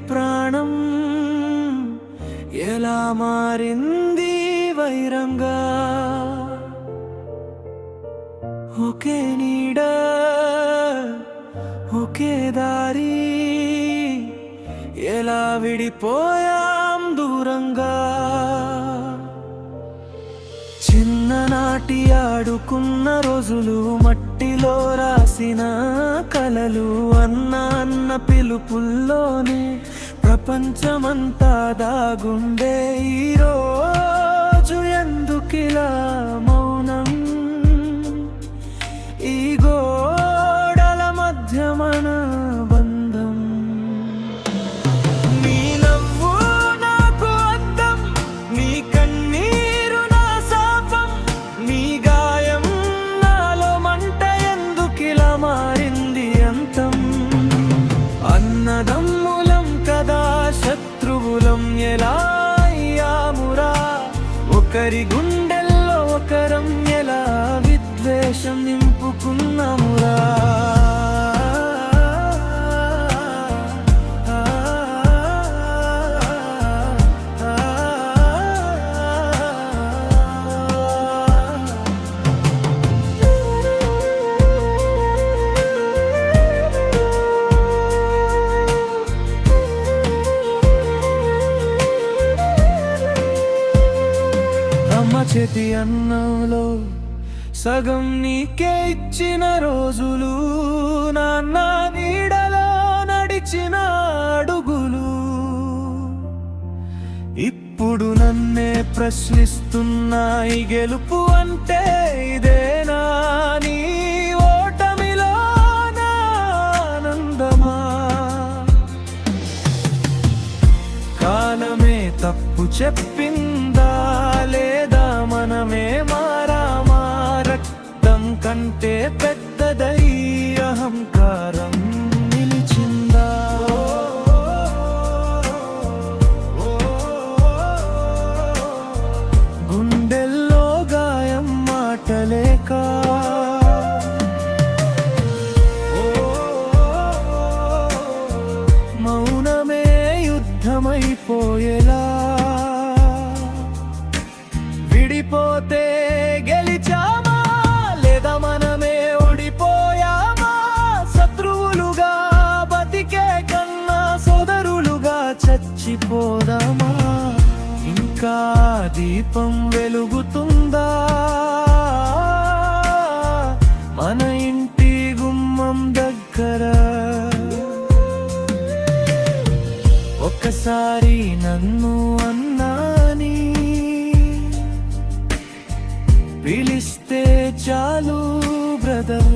ప్రాణం ఎలా మారింది వైరంగా. ఒకే నీడ ఒకే దారి ఎలా విడిపోయాం దూరంగా. చిన్ననాటి ఆడుకున్న రోజులు, మట్టిలో రాసిన కలలు, అన్న పిలుపుల్లోనే ప్రపంచమంతా దాగుండే. ఈరోజు ఎందుకిలా మౌనం, ఈ గోడల మధ్య మన బంధం. నీ నవ్వు నాకు అద్దం, నీ కన్నీరు నా శాపం, నీ గాయం నాలో మంట, ఎందుకిలా మారింది అంతం. అన్నదమ్ములం కదా శత్రువులం ఎలా అయ్యామురా, ఒకరి గుండెల్లో ఒకరం ఎలా విద్వేషం నింపుకున్నామురా. అమ్మ చేతి అన్నంలో సగం నీకే ఇచ్చిన రోజులు, నాన్న నీడలో నడిచిన అడుగులు, ఇప్పుడు నన్నే ప్రశ్నిస్తున్నాయి. గెలుపు అంటే ఇదేనా, నీ ఓటమిలో నా ఆనందమా. కాలమే తప్పు చెప్పిందా, లేదా మనమే మారామా. రక్తం కంటే పెద్దదై అహంకారం నిలిచిందా. గుండెల్లో గాయం మాటలేక, మౌనమే యుద్ధమైపోయేలా. విడిపోతే గెలిచామా, లేదా మనమే ఓడిపోయామా. శత్రువులుగా బతికే కన్నా సోదరులుగా చచ్చిపోదామా. ఇంకా దీపం వెలుగుతుందా మన ఇంటి గుమ్మం దగ్గర. ఒక్కసారి నన్ను అన్నాని పిలిస్తే చాలు బ్రదర్.